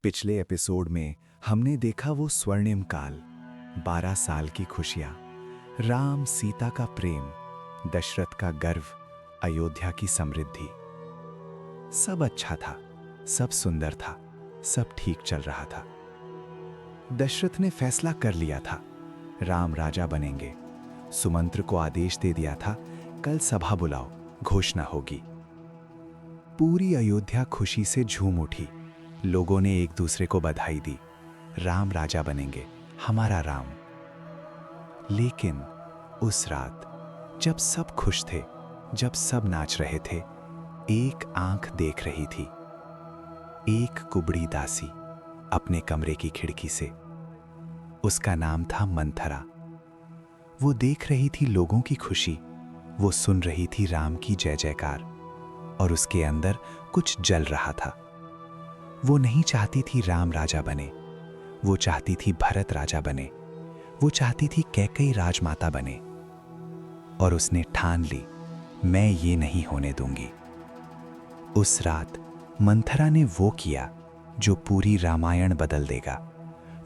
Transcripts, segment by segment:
पिछले एपिसोड में हमने देखा वो स्वर्णिम काल, 12 साल की खुशियां, राम सीता का प्रेम, दशरथ का गर्व, अयोध्या की समृद्धि। सब अच्छा था, सब सुंदर था, सब ठीक चल रहा था। दशरथ ने फैसला कर लिया था, राम राजा बनेंगे। सुमंत्र को आदेश दे दिया था, कल सभा बुलाओ, घोषणा होगी। पूरी अयोध्या खुशी से झूम उठी। लोगों ने एक दूसरे को बधाई दी, राम राजा बनेंगे, हमारा राम। लेकिन उस रात जब सब खुश थे, जब सब नाच रहे थे, एक आंख देख रही थी, एक कुबड़ी दासी अपने कमरे की खिड़की से। उसका नाम था मंथरा। वो देख रही थी लोगों की खुशी, वो सुन रही थी राम की जय जयकार, और उसके अंदर कुछ जल रहा था। वो नहीं चाहती थी राम राजा बने, वो चाहती थी भरत राजा बने, वो चाहती थी कैकेयी राजमाता बने। और उसने ठान ली, मैं ये नहीं होने दूंगी। उस रात मंथरा ने वो किया जो पूरी रामायण बदल देगा,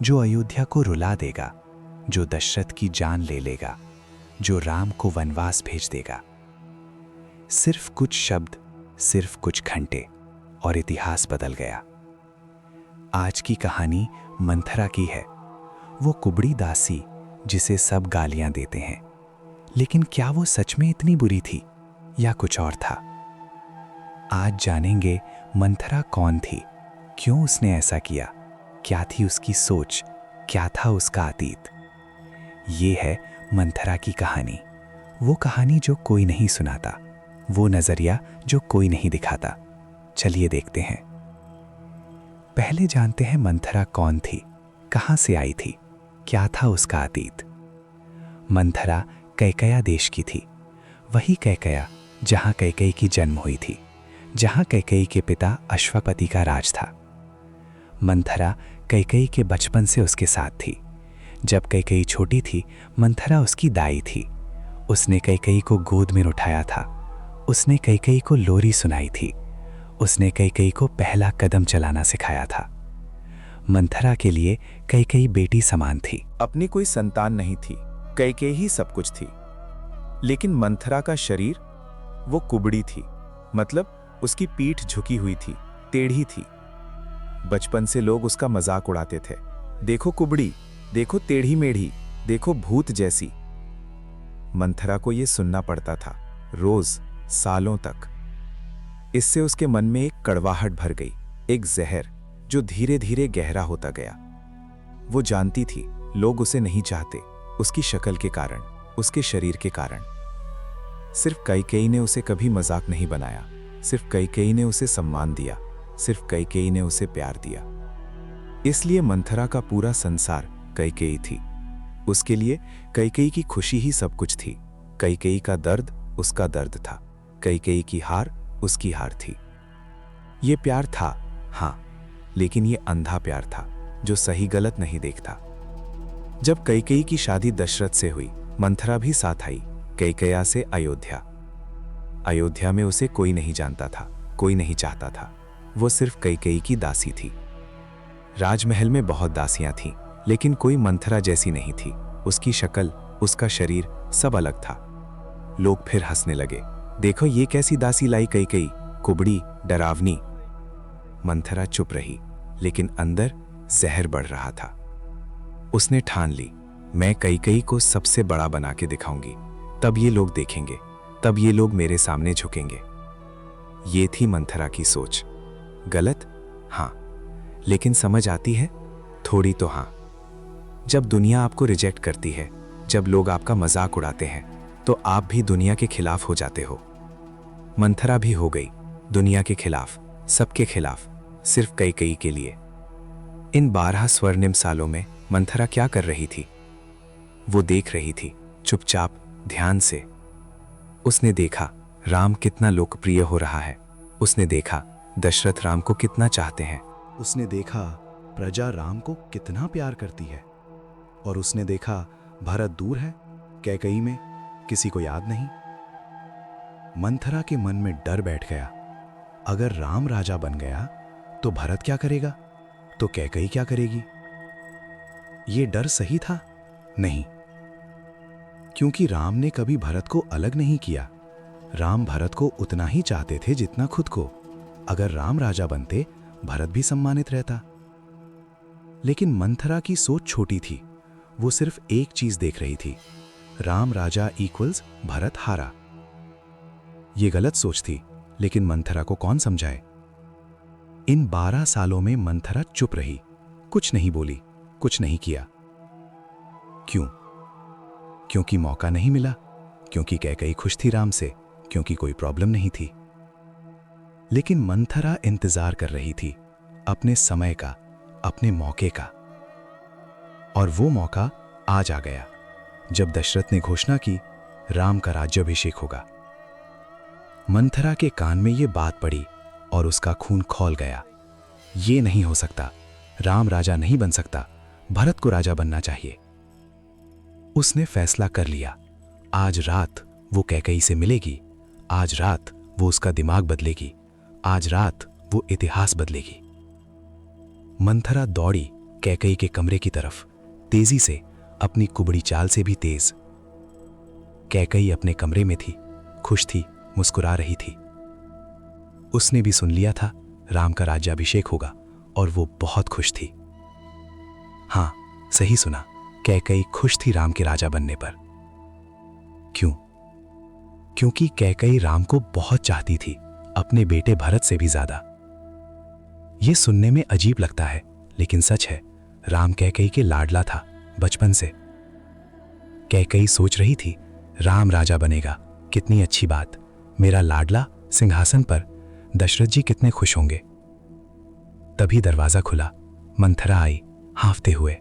जो अयोध्या को रुला देगा, जो दशरथ की जान ले लेगा, जो राम को वनवास भेज देगा। सिर्फ कुछ शब्द, सिर्फ कुछ घंटे, और इतिहास बदल गया। आज की कहानी मंथरा की है, वो कुबड़ी दासी जिसे सब गालियां देते हैं। लेकिन क्या वो सच में इतनी बुरी थी या कुछ और था? आज जानेंगे मंथरा कौन थी, क्यों उसने ऐसा किया, क्या थी उसकी सोच, क्या था उसका अतीत। ये है मंथरा की कहानी, वो कहानी जो कोई नहीं सुनाता, वो नजरिया जो कोई नहीं दिखाता। चलिए देखते हैं। पहले जानते हैं मंथरा कौन थी, कहां से आई थी, क्या था उसका अतीत। मंथरा कैकेया देश की थी, वही कैकेया जहां कैकेयी की जन्म हुई थी, जहां कैकेयी के पिता अश्वपति का राज था। मंथरा कैकेयी के बचपन से उसके साथ थी। जब कैकेयी छोटी थी, मंथरा उसकी दाई थी। उसने कैकेयी को गोद में उठाया था, उसने कैकेयी को लोरी सुनाई थी, उसने कैकेयी को पहला कदम चलाना सिखाया था। मंथरा के लिए कैकेयी बेटी समान थी। अपनी कोई संतान नहीं थी, कैकेयी ही सब कुछ थी। लेकिन मंथरा का शरीर, वो कुबड़ी थी, मतलब उसकी पीठ झुकी हुई थी, टेढ़ी थी। बचपन से लोग उसका मजाक उड़ाते थे, देखो कुबड़ी, देखो टेढ़ी मेढ़ी, देखो भूत जैसी। मंथरा को यह सुनना पड़ता था, रोज, सालों तक। इससे उसके मन में एक कड़वाहट भर गई, एक जहर जो धीरे धीरे गहरा होता गया। वो जानती थी लोग उसे नहीं चाहते, उसकी शक्ल के कारण, उसके शरीर के कारण। सिर्फ कैकेयी ने उसे कभी मजाक नहीं बनाया, सिर्फ कैकेयी ने उसे सम्मान दिया, सिर्फ कैकेयी ने उसे प्यार दिया। इसलिए मंथरा का पूरा संसार कैकेयी थी। उसके लिए कैकेयी की खुशी ही सब कुछ थी। कैकेयी का दर्द उसका दर्द था, कैकेयी की हार उसकी हार थी। ये प्यार था, हाँ, लेकिन ये अंधा प्यार था जो सही गलत नहीं देखता। जब कैकेयी की शादी दशरथ से हुई, मंथरा भी साथ आई, कैकेया से अयोध्या। अयोध्या में उसे कोई नहीं जानता था, कोई नहीं चाहता था। वो सिर्फ कैकेयी की दासी थी। राजमहल में बहुत दासियां थीं, लेकिन कोई मंथरा जैसी नहीं थी। उसकी शक्ल, उसका शरीर सब अलग था। लोग फिर हंसने लगे, देखो ये कैसी दासी लाई कैकेयी, कुबड़ी, डरावनी। मंथरा चुप रही, लेकिन अंदर जहर बढ़ रहा था। उसने ठान ली, मैं कैकेयी को सबसे बड़ा बना के दिखाऊंगी, तब ये लोग देखेंगे, तब ये लोग मेरे सामने झुकेंगे। ये थी मंथरा की सोच। गलत? हाँ, लेकिन समझ आती है थोड़ी तो। हाँ, जब दुनिया आपको रिजेक्ट करती है, जब लोग आपका मजाक उड़ाते हैं, तो आप भी दुनिया के खिलाफ हो जाते हो। मंथरा भी हो गई दुनिया के खिलाफ, सबके खिलाफ, सिर्फ कैकेयी के लिए। इन 12 स्वर्णिम सालों में मंथरा क्या कर रही थी? वो देख रही थी, चुपचाप, ध्यान से। उसने देखा राम कितना लोकप्रिय हो रहा है, उसने देखा दशरथ राम को कितना चाहते हैं, उसने देखा प्रजा राम को कितना प्यार करती है, और उसने देखा भरत दूर है, कैकेयी में किसी को याद नहीं। मंथरा के मन में डर बैठ गया, अगर राम राजा बन गया तो भरत क्या करेगा, तो कैकई क्या करेगी? ये डर सही था? नहीं, क्योंकि राम ने कभी भरत को अलग नहीं किया। राम भरत को उतना ही चाहते थे जितना खुद को। अगर राम राजा बनते, भरत भी सम्मानित रहता। लेकिन मंथरा की सोच छोटी थी। वो सिर्फ एक चीज देख रही थी, राम राजा इक्वल्स भरत हारा। ये गलत सोच थी, लेकिन मंथरा को कौन समझाए? इन 12 सालों में मंथरा चुप रही, कुछ नहीं बोली, कुछ नहीं किया। क्यों? क्योंकि मौका नहीं मिला, क्योंकि कैकई खुश थी राम से, क्योंकि कोई प्रॉब्लम नहीं थी। लेकिन मंथरा इंतजार कर रही थी अपने समय का, अपने मौके का। और वो मौका आज आ गया, जब दशरथ ने घोषणा की राम का राज्याभिषेक होगा। मंथरा के कान में ये बात पड़ी और उसका खून खौल गया। ये नहीं हो सकता, राम राजा नहीं बन सकता, भरत को राजा बनना चाहिए। उसने फैसला कर लिया, आज रात वो कैकई से मिलेगी, आज रात वो उसका दिमाग बदलेगी, आज रात वो इतिहास बदलेगी। मंथरा दौड़ी कैकई के कमरे की तरफ, तेजी से, अपनी कुबड़ी चाल से भी तेज। कैकई अपने कमरे में थी, खुश थी, मुस्कुरा रही थी। उसने भी सुन लिया था राम का राज्याभिषेक होगा और वो बहुत खुश थी। हां, सही सुना, कैकई खुश थी राम के राजा बनने पर। क्यों? क्योंकि कैकई राम को बहुत चाहती थी, अपने बेटे भरत से भी ज्यादा। यह सुनने में अजीब लगता है, लेकिन सच है। राम कैकई के लाडला था बचपन से। कैकई सोच रही थी, राम राजा बनेगा, कितनी अच्छी बात, मेरा लाडला सिंहासन पर, दशरथ जी कितने खुश होंगे। तभी दरवाजा खुला, मंथरा आई हांफते हुए,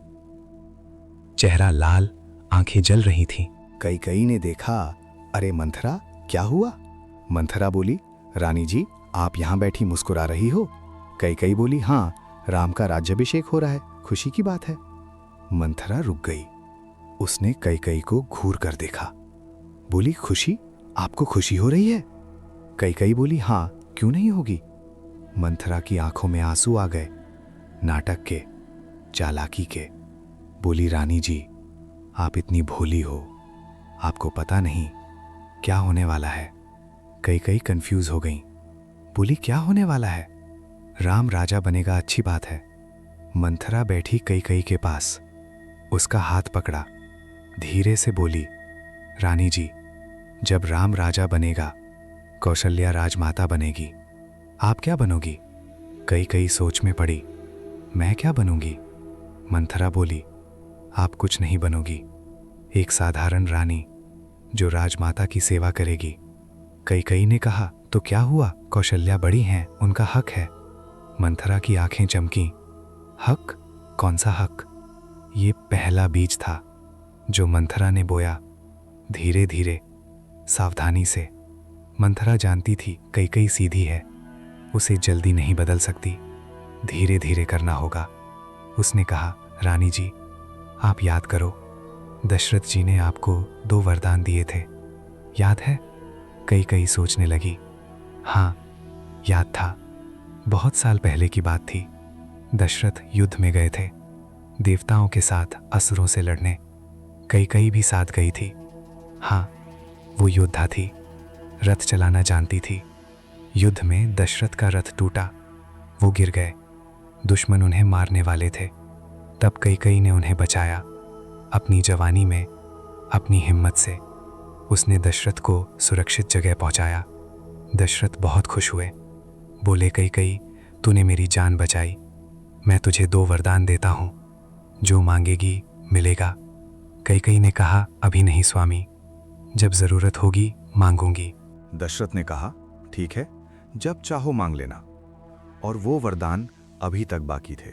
चेहरा लाल, आंखें जल रही थीं। कैकई ने देखा, अरे मंथरा, क्या हुआ? मंथरा बोली, रानी जी, आप यहां बैठी मुस्कुरा रही हो? कैकई बोली, हाँ, राम का राज्याभिषेक हो रहा है, खुशी की बात है। मंथरा रुक गई। उसने कैकई को घूर कर देखा, बोली, खुशी? आपको खुशी हो रही है? कैकई बोली, हाँ, क्यों नहीं होगी? मंथरा की आंखों में आंसू आ गए, नाटक के, चालाकी के। बोली, रानी जी, आप इतनी भोली हो, आपको पता नहीं क्या होने वाला है। कैकई कंफ्यूज हो गई, बोली, क्या होने वाला है? राम राजा बनेगा, अच्छी बात है। मंथरा बैठी कैकई के पास, उसका हाथ पकड़ा, धीरे से बोली, रानी जी, जब राम राजा बनेगा, कौशल्या राजमाता बनेगी, आप क्या बनोगी? कैकई सोच में पड़ी, मैं क्या बनूंगी? मंथरा बोली, आप कुछ नहीं बनोगी, एक साधारण रानी जो राजमाता की सेवा करेगी। कैकई ने कहा, तो क्या हुआ, कौशल्या बड़ी हैं, उनका हक है। मंथरा की आंखें चमकी, हक? कौन सा हक? ये पहला बीज था जो मंथरा ने बोया, धीरे धीरे, सावधानी से। मंथरा जानती थी कैकई सीधी है, उसे जल्दी नहीं बदल सकती, धीरे धीरे करना होगा। उसने कहा, रानी जी, आप याद करो, दशरथ जी ने आपको 2 वरदान दिए थे, याद है? कैकई सोचने लगी, हाँ, याद था। बहुत साल पहले की बात थी। दशरथ युद्ध में गए थे, देवताओं के साथ असुरों से लड़ने। कैकई भी साथ गई थी। हाँ, वो योद्धा थी, रथ चलाना जानती थी। युद्ध में दशरथ का रथ टूटा, वो गिर गए, दुश्मन उन्हें मारने वाले थे। तब कैकई ने उन्हें बचाया, अपनी जवानी में, अपनी हिम्मत से। उसने दशरथ को सुरक्षित जगह पहुंचाया। दशरथ बहुत खुश हुए, बोले, कैकई, तूने मेरी जान बचाई, मैं तुझे 2 वरदान देता हूं, जो मांगेगी मिलेगा। कैकई ने कहा, अभी नहीं स्वामी, जब जरूरत होगी मांगूंगी। दशरथ ने कहा, ठीक है, जब चाहो मांग लेना। और वो वरदान अभी तक बाकी थे।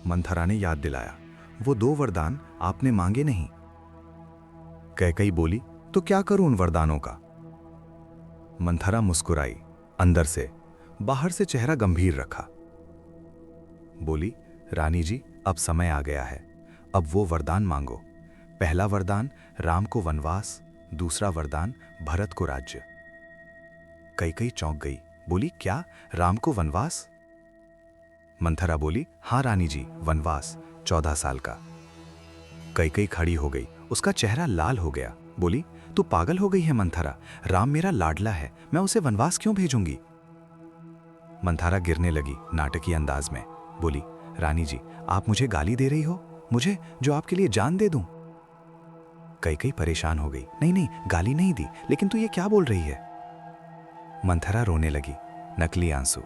मंथरा ने याद दिलाया, वो 2 वरदान आपने मांगे नहीं। कैकई बोली, तो क्या करूं उन वरदानों का? मंथरा मुस्कुराई, अंदर से, बाहर से चेहरा गंभीर रखा। बोली, रानी जी, अब समय आ गया है, अब वो वरदान मांगो। पहला वरदान राम को वनवास, दूसरा वरदान भरत को राज्य। कैकई चौंक गई, बोली, क्या, राम को वनवास? मंथरा बोली, हाँ रानी जी, वनवास, 14 साल का। कैकेयी खड़ी हो गई, उसका चेहरा लाल हो गया। बोली, तू पागल हो गई है मंथरा, राम मेरा लाडला है, मैं उसे वनवास क्यों भेजूंगी? मंथरा गिरने लगी नाटकीय अंदाज में। बोली, रानी जी, आप मुझे गाली दे रही हो, मुझे जो आपके लिए जान दे दूं? कैकेयी परेशान हो गई। नहीं नहीं, गाली नहीं दी, लेकिन तू ये क्या बोल रही है? मंथरा रोने लगी, नकली आंसू।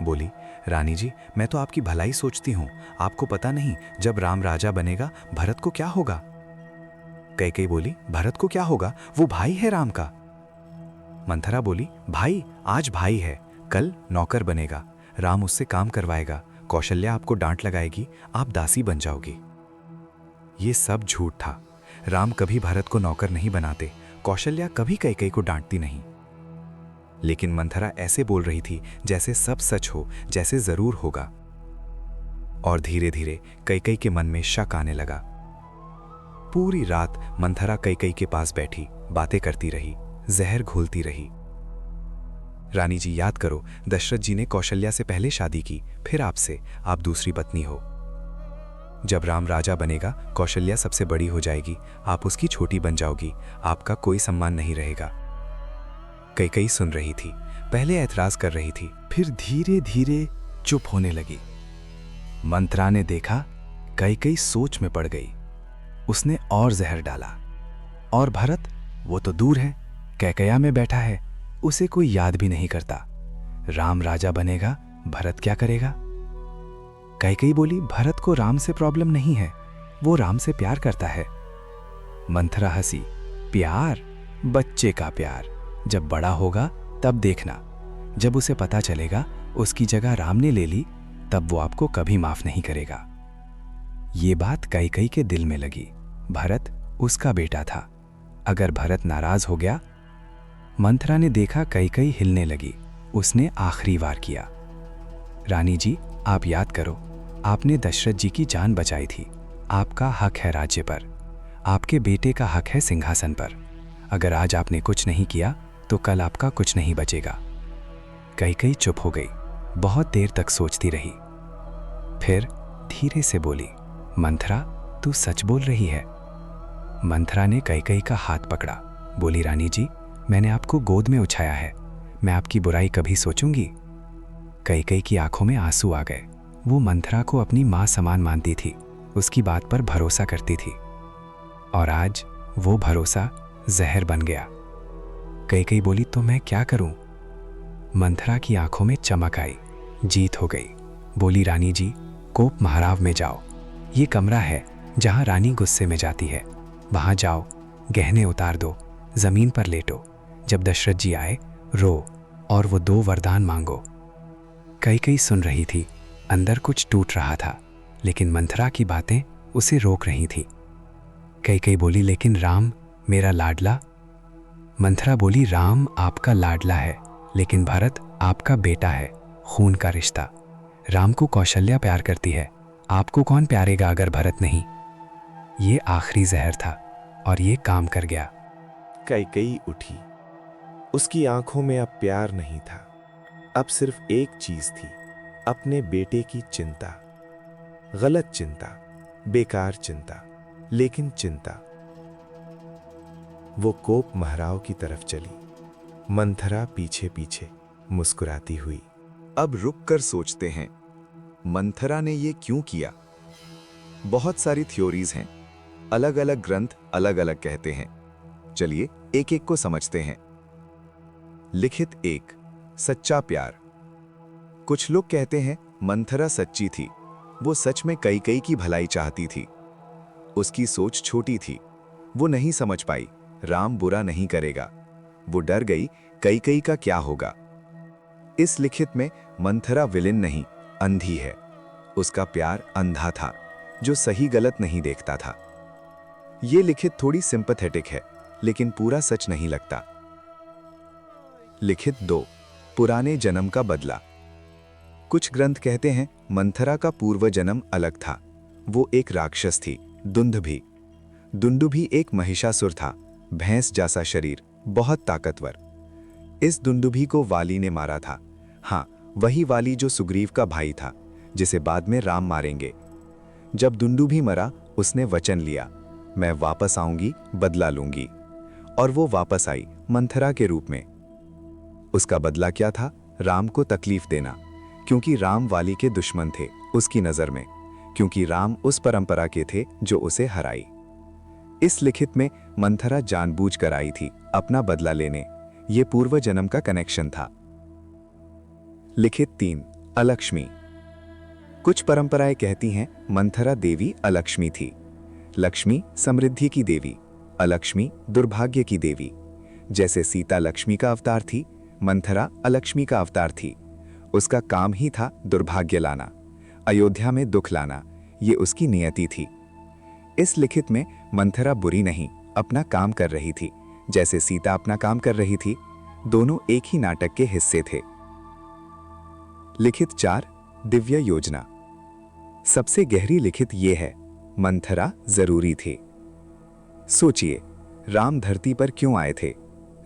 बोली, रानी जी, मैं तो आपकी भलाई सोचती हूं, आपको पता नहीं जब राम राजा बनेगा भरत को क्या होगा? कैकेयी बोली, भरत को क्या होगा? वो भाई है राम का। मंथरा बोली, भाई आज भाई है, कल नौकर बनेगा, राम उससे काम करवाएगा, कौशल्या आपको डांट लगाएगी, आप दासी बन जाओगी। ये सब झूठ था। राम कभी भरत को नौकर नहीं बनाते, कौशल्या कभी कैकेयी को डांटती नहीं। लेकिन मंथरा ऐसे बोल रही थी जैसे सब सच हो, जैसे जरूर होगा। और धीरे धीरे कैकेयी के मन में शक आने लगा। पूरी रात मंथरा कैकेयी के पास बैठी बातें करती रही, जहर घोलती रही। रानी जी, याद करो, दशरथ जी ने कौशल्या से पहले शादी की, फिर आपसे, आप दूसरी पत्नी हो। जब राम राजा बनेगा कौशल्या सबसे बड़ी हो जाएगी, आप उसकी छोटी बन जाओगी, आपका कोई सम्मान नहीं रहेगा। कैकेयी सुन रही थी, पहले ऐतराज कर रही थी, फिर धीरे धीरे चुप होने लगी। मंथरा ने देखा कैकेयी सोच में पड़ गई। उसने और जहर डाला। और भरत, वो तो दूर है, कैकेयी में बैठा है, उसे कोई याद भी नहीं करता। राम राजा बनेगा, भरत क्या करेगा? कैकेयी बोली, भरत को राम से प्रॉब्लम नहीं है, वो राम से प्यार करता है। मंथरा हंसी, प्यार? बच्चे का प्यार, जब बड़ा होगा तब देखना, जब उसे पता चलेगा उसकी जगह राम ने ले ली, तब वो आपको कभी माफ नहीं करेगा। ये बात कैकेयी के दिल में लगी। भरत उसका बेटा था, अगर भरत नाराज हो गया। मंथरा ने देखा कैकेयी हिलने लगी। उसने आखिरी वार किया, रानी जी, आप याद करो, आपने दशरथ जी की जान बचाई थी, आपका हक है राज्य पर, आपके बेटे का हक है सिंहासन पर। अगर आज आपने कुछ नहीं किया तो कल आपका कुछ नहीं बचेगा। कैकेयी चुप हो गई, बहुत देर तक सोचती रही। फिर धीरे से बोली, मंथरा, तू सच बोल रही है? मंथरा ने कैकेयी का हाथ पकड़ा। बोली, रानी जी, मैंने आपको गोद में उठाया है, मैं आपकी बुराई कभी सोचूंगी? कैकेयी की आंखों में आंसू आ गए। वो मंथरा को अपनी मां समान मानती थी, उसकी बात पर भरोसा करती थी, और आज वो भरोसा जहर बन गया। कैकेयी बोली, तो मैं क्या करूं? मंथरा की आंखों में चमक आई, जीत हो गई। बोली, रानी जी, कोप महाराव में जाओ, ये कमरा है जहां रानी गुस्से में जाती है, वहां जाओ, गहने उतार दो, जमीन पर लेटो, जब दशरथ जी आए रो और वो 2 वरदान मांगो। कैकेयी सुन रही थी, अंदर कुछ टूट रहा था, लेकिन मंथरा की बातें उसे रोक रही थी। कैकेयी बोली, लेकिन राम मेरा लाडला? मंथरा बोली, राम आपका लाडला है, लेकिन भरत आपका बेटा है, खून का रिश्ता। राम को कौशल्या प्यार करती है, आपको कौन प्यारेगा अगर भरत नहीं? ये आखिरी जहर था और ये काम कर गया। कैकेयी उठी। उसकी आंखों में अब प्यार नहीं था, अब सिर्फ एक चीज थी, अपने बेटे की चिंता। गलत चिंता, बेकार चिंता, लेकिन चिंता। वो कोप महाराव की तरफ चली, मंथरा पीछे पीछे मुस्कुराती हुई। अब रुक कर सोचते हैं, मंथरा ने ये क्यों किया? बहुत सारी थ्योरीज हैं, अलग अलग ग्रंथ अलग अलग कहते हैं। चलिए एक एक को समझते हैं। लिखित 1, सच्चा प्यार। कुछ लोग कहते हैं मंथरा सच्ची थी, वो सच में कैकेयी की भलाई चाहती थी। उसकी सोच छोटी थी, वो नहीं समझ पाई राम बुरा नहीं करेगा। वो डर गई कैकेयी का क्या होगा। इस लिखित में मंथरा विलेन नहीं, अंधी है। उसका प्यार अंधा था, जो सही गलत नहीं देखता था। ये लिखित थोड़ी सिंपैथेटिक है, लेकिन पूरा सच नहीं लगता। लिखित 2, पुराने जन्म का बदला। कुछ ग्रंथ कहते हैं मंथरा का पूर्व जन्म अलग था। वो एक राक्षस थी, दुंदुभी। दुंदुभी एक महिषासुर था, भैंस जैसा शरीर, बहुत ताकतवर। इस दुंदुभी को वाली ने मारा था। हाँ, वही वाली जो सुग्रीव का भाई था, जिसे बाद में राम मारेंगे। जब दुंदुभी मरा, उसने वचन लिया, मैं वापस आऊंगी, बदला लूंगी। और वो वापस आई मंथरा के रूप में। उसका बदला क्या था? राम को तकलीफ देना, क्योंकि राम वाली के दुश्मन थे उसकी नजर में, क्योंकि राम उस परंपरा के थे जो उसे हराई। इस लिखित में मंथरा जानबूझकर आई थी अपना बदला लेने। ये पूर्व जन्म का कनेक्शन था। लिखित 3, अलक्ष्मी। कुछ परंपराएं कहती हैं मंथरा देवी अलक्ष्मी थी। लक्ष्मी समृद्धि की देवी, अलक्ष्मी दुर्भाग्य की देवी। जैसे सीता लक्ष्मी का अवतार थी, मंथरा अलक्ष्मी का अवतार थी। उसका काम ही था दुर्भाग्य लाना, अयोध्या में दुख लाना। ये उसकी नियति थी। इस लिखित में मंथरा बुरी नहीं, अपना काम कर रही थी, जैसे सीता अपना काम कर रही थी। दोनों एक ही नाटक के हिस्से थे। लिखित 4, दिव्य योजना। सबसे गहरी लिखित ये है, मंथरा जरूरी थी। सोचिए, राम धरती पर क्यों आए थे?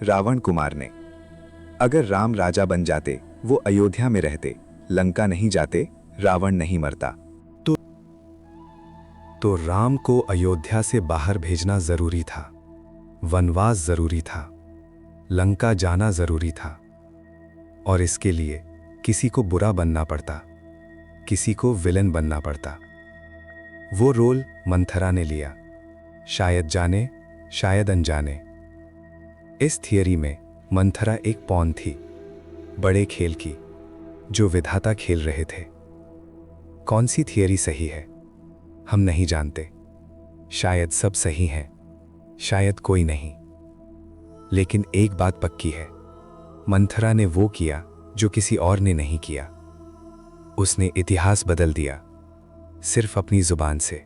रावण कुमार ने। अगर राम राजा बन जाते, वो अयोध्या में रहते, लंका नहीं जाते, रावण नहीं मरता। तो राम को अयोध्या से बाहर भेजना जरूरी था, वनवास जरूरी था, लंका जाना जरूरी था। और इसके लिए किसी को बुरा बनना पड़ता, किसी को विलन बनना पड़ता। वो रोल मंथरा ने लिया, शायद जाने, शायद अनजाने। इस थियरी में मंथरा एक पॉन थी, बड़े खेल की, जो विधाता खेल रहे थे। कौन सी थियरी सही है हम नहीं जानते। शायद सब सही हैं, शायद कोई नहीं। लेकिन एक बात पक्की है, मंथरा ने वो किया जो किसी और ने नहीं किया। उसने इतिहास बदल दिया, सिर्फ अपनी जुबान से।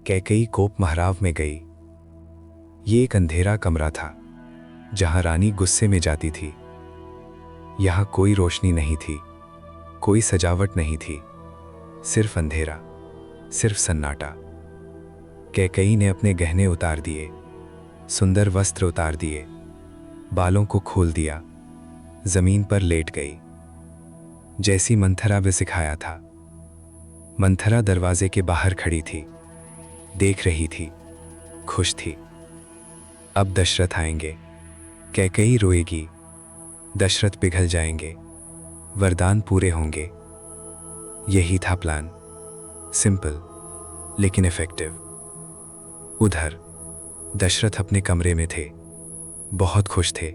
कैकेयी कोप महराव में गई। ये एक अंधेरा कमरा था, जहां रानी गुस्से में जाती थी। यहां कोई रोशनी नहीं थी, कोई सजावट नहीं थी, सिर्फ अंधेरा, सिर्फ सन्नाटा। कैकेयी ने अपने गहने उतार दिए, सुंदर वस्त्र उतार दिए, बालों को खोल दिया, जमीन पर लेट गई, जैसी मंथरा वे सिखाया था। मंथरा दरवाजे के बाहर खड़ी थी, देख रही थी, खुश थी। अब दशरथ आएंगे, कैकेयी रोएगी, दशरथ पिघल जाएंगे, वरदान पूरे होंगे। यही था प्लान, सिंपल लेकिन इफेक्टिव। उधर दशरथ अपने कमरे में थे, बहुत खुश थे।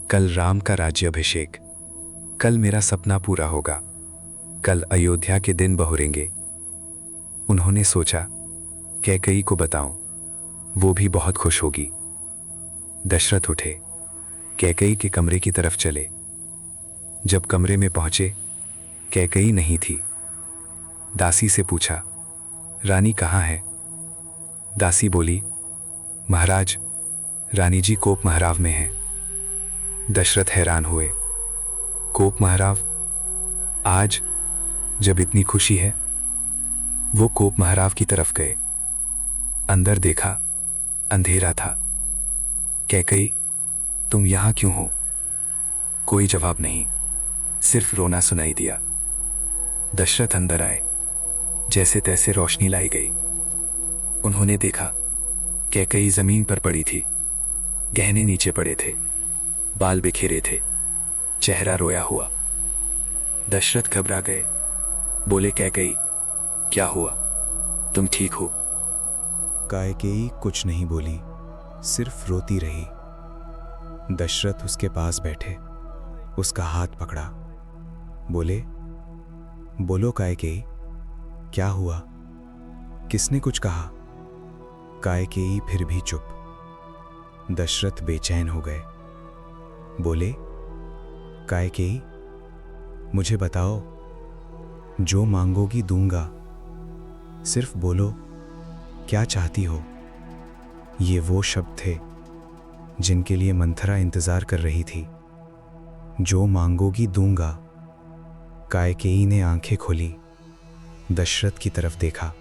कल राम का राज्याभिषेक, कल मेरा सपना पूरा होगा, कल अयोध्या के दिन बहुरेंगे। उन्होंने सोचा, कैकेयी को बताऊं, वो भी बहुत खुश होगी। दशरथ उठे, कैकेयी के कमरे की तरफ चले। जब कमरे में पहुंचे, कैकेयी नहीं थी। दासी से पूछा, रानी कहाँ है? दासी बोली, महाराज, रानी जी कोप महराव में हैं। दशरथ हैरान हुए, कोप महराव? आज जब इतनी खुशी है? वो कोप महराव की तरफ गए। अंदर देखा, अंधेरा था। कैकेयी, तुम यहां क्यों हो? कोई जवाब नहीं, सिर्फ रोना सुनाई दिया। दशरथ अंदर आए, जैसे तैसे रोशनी लाई गई। उन्होंने देखा, कैकेयी जमीन पर पड़ी थी, गहने नीचे पड़े थे, बाल बिखेरे थे, चेहरा रोया हुआ। दशरथ घबरा गए, बोले, कैकेयी, क्या हुआ? तुम ठीक हो? कैकेयी कुछ नहीं बोली, सिर्फ रोती रही। दशरथ उसके पास बैठे, उसका हाथ पकड़ा, बोले, बोलो कैकेयी, क्या हुआ? किसने कुछ कहा? कैकेयी फिर भी चुप। दशरथ बेचैन हो गए, बोले, कैकेयी, मुझे बताओ, जो मांगोगी दूंगा, सिर्फ बोलो, क्या चाहती हो? ये वो शब्द थे जिनके लिए मंथरा इंतजार कर रही थी। जो मांगोगी दूंगा। कैकेयी ने आंखें खोली, दशरथ की तरफ देखा।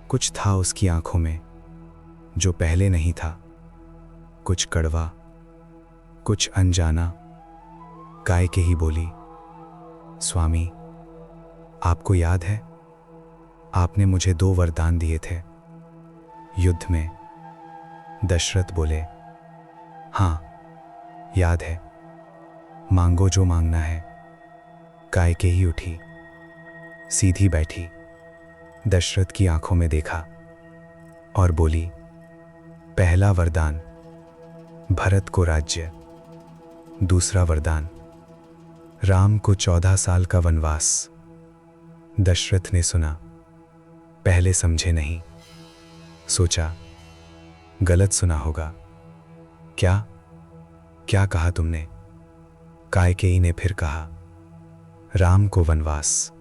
कुछ था उसकी आंखों में जो पहले नहीं था, कुछ कड़वा, कुछ अनजाना। कैकेयी बोली, स्वामी, आपको याद है आपने मुझे 2 वरदान दिए थे युद्ध में। दशरथ बोले, हाँ याद है, मांगो जो मांगना है। कैकेयी उठी, सीधी बैठी, दशरथ की आंखों में देखा और बोली, पहला वरदान भरत को राज्य, दूसरा वरदान राम को 14 साल का वनवास। दशरथ ने सुना, पहले समझे नहीं, सोचा गलत सुना होगा। क्या क्या कहा तुमने? कैकेयी ने फिर कहा, राम को वनवास,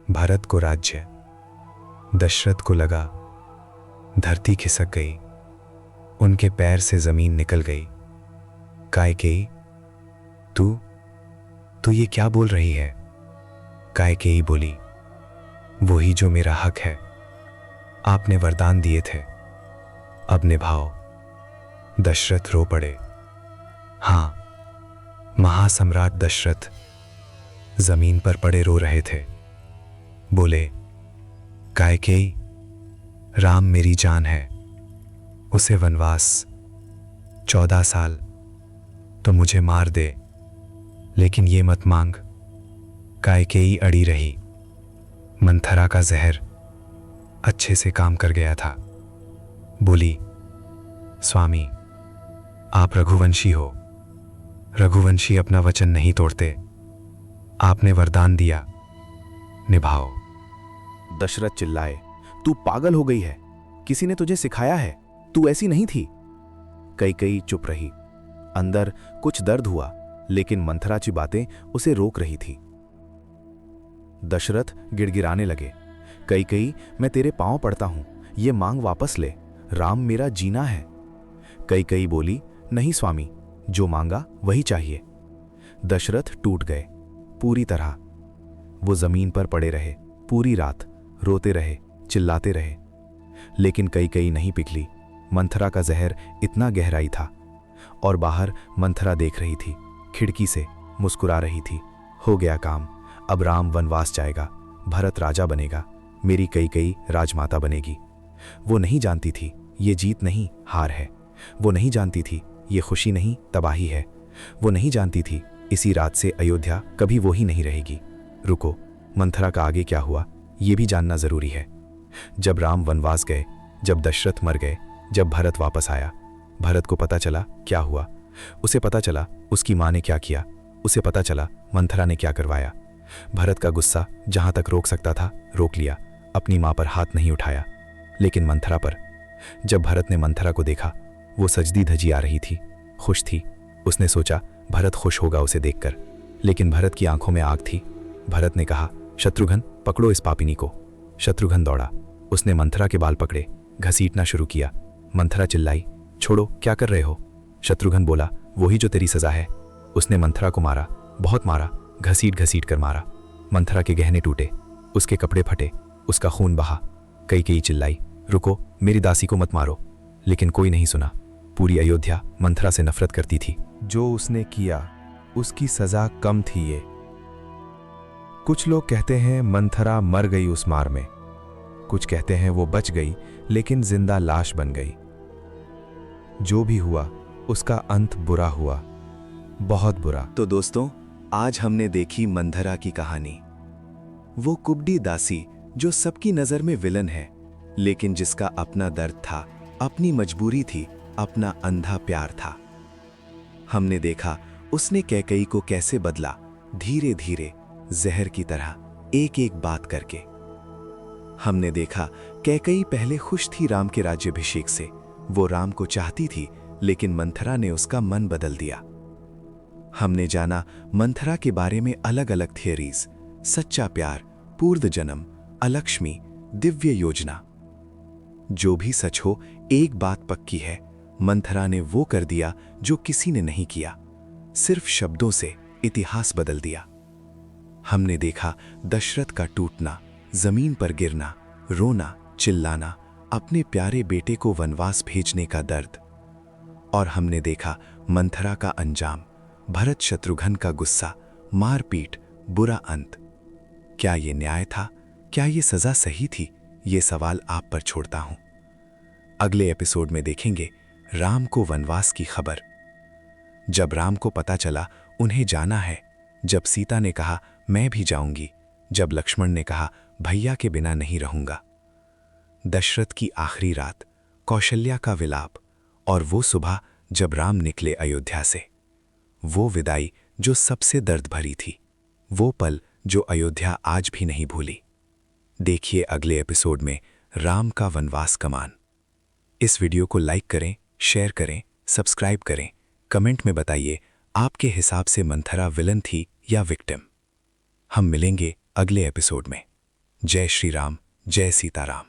भरत को राज्य। दशरथ को लगा धरती खिसक गई, उनके पैर से जमीन निकल गई। कैकेयी, तू ये क्या बोल रही है? कैकेयी बोली, वही जो मेरा हक है, आपने वरदान दिए थे, अब निभाओ। दशरथ रो पड़े। हाँ, महासम्राट दशरथ जमीन पर पड़े रो रहे थे। बोले, कैकेयी, राम मेरी जान है, उसे वनवास 14 साल तो मुझे मार दे, लेकिन ये मत मांग। कैकेयी अड़ी रही। मंथरा का जहर अच्छे से काम कर गया था। बोली, स्वामी, आप रघुवंशी हो, रघुवंशी अपना वचन नहीं तोड़ते। आपने वरदान दिया, निभाओ। दशरथ चिल्लाए, तू पागल हो गई है, किसी ने तुझे सिखाया है, तू ऐसी नहीं थी। कैकेयी चुप रही। अंदर कुछ दर्द हुआ, लेकिन मंथरा की बातें उसे रोक रही थी। दशरथ गिड़गिड़ाने लगे, कैकेयी, मैं तेरे पांव पड़ता हूं, ये मांग वापस ले, राम मेरा जीना है। कैकेयी बोली, नहीं स्वामी, जो मांगा वही चाहिए। दशरथ टूट गए पूरी तरह। वो जमीन पर पड़े रहे पूरी रात, रोते रहे, चिल्लाते रहे। लेकिन कैकेयी नहीं पिघली। मंथरा का जहर इतना गहराई था। और बाहर मंथरा देख रही थी, खिड़की से मुस्कुरा रही थी। हो गया काम, अब राम वनवास जाएगा, भरत राजा बनेगा, मेरी कैकेयी राजमाता बनेगी। वो नहीं जानती थी ये जीत नहीं, हार है। वो नहीं जानती थी ये खुशी नहीं, तबाही है। वो नहीं जानती थी इसी रात से अयोध्या कभी वो ही नहीं रहेगी। रुको, मंथरा का आगे क्या हुआ ये भी जानना जरूरी है। जब राम वनवास गए, जब दशरथ मर गए, जब भरत वापस आया, भरत को पता चला क्या हुआ। उसे पता चला उसकी माँ ने क्या किया, उसे पता चला मंथरा ने क्या करवाया। भरत का गुस्सा जहां तक रोक सकता था रोक लिया, अपनी माँ पर हाथ नहीं उठाया, लेकिन मंथरा पर। जब भरत ने मंथरा को देखा, वो सजदी धजी आ रही थी, खुश थी। उसने सोचा भरत खुश होगा उसे देखकर, लेकिन भरत की आंखों में आग थी। भरत ने कहा, शत्रुघ्न पकड़ो इस पापिनी को। शत्रुघ्न दौड़ा, उसने मंथरा के बाल पकड़े, घसीटना शुरू किया। मंथरा चिल्लाई, छोड़ो, क्या कर रहे हो? शत्रुघ्न बोला, वही जो तेरी सजा है। उसने मंथरा को मारा, बहुत मारा, घसीट घसीट कर मारा। मंथरा के गहने टूटे, उसके कपड़े फटे, उसका खून बहा। कैकेयी चिल्लाई, रुको, मेरी दासी को मत मारो। लेकिन कोई नहीं सुना। पूरी अयोध्या मंथरा से नफरत करती थी। जो उसने किया उसकी सजा कम थी ये। कुछ लोग कहते हैं मंथरा मर गई उस मार में, कुछ कहते हैं वो बच गई लेकिन जिंदा लाश बन गई। जो भी हुआ उसका अंत बुरा हुआ, बहुत बुरा। तो दोस्तों, आज हमने देखी मंथरा की कहानी। वो कुबड़ी दासी जो सबकी नजर में विलन है, लेकिन जिसका अपना दर्द था, अपनी मजबूरी थी, अपना अंधा प्यार था। हमने देखा उसने कैकेयी को कैसे बदला, धीरे धीरे, जहर की तरह, एक एक बात करके। हमने देखा कैकेयी पहले खुश थी राम के राज्याभिषेक से, वो राम को चाहती थी, लेकिन मंथरा ने उसका मन बदल दिया। हमने जाना मंथरा के बारे में अलग अलग थियरीज, सच्चा प्यार, पूर्व जन्म, अलक्ष्मी, दिव्य योजना। जो भी सच हो, एक बात पक्की है, मंथरा ने वो कर दिया जो किसी ने नहीं किया। सिर्फ शब्दों से इतिहास बदल दिया। हमने देखा दशरथ का टूटना, जमीन पर गिरना, रोना, चिल्लाना, अपने प्यारे बेटे को वनवास भेजने का दर्द। और हमने देखा मंथरा का अंजाम, भरत शत्रुघ्न का गुस्सा, मारपीट, बुरा अंत। क्या ये न्याय था? क्या ये सजा सही थी? ये सवाल आप पर छोड़ता हूं। अगले एपिसोड में देखेंगे राम को वनवास की खबर। जब राम को पता चला उन्हें जाना है, जब सीता ने कहा मैं भी जाऊंगी, जब लक्ष्मण ने कहा भैया के बिना नहीं रहूंगा। दशरथ की आखिरी रात, कौशल्या का विलाप, और वो सुबह जब राम निकले अयोध्या से। वो विदाई जो सबसे दर्द भरी थी, वो पल जो अयोध्या आज भी नहीं भूली। देखिए अगले एपिसोड में राम का वनवास कमान। इस वीडियो को लाइक करें, शेयर करें, सब्सक्राइब करें, कमेंट में बताइए आपके हिसाब से मंथरा विलन थी या विक्टिम। हम मिलेंगे अगले एपिसोड में। जय श्री राम, जय सीताराम।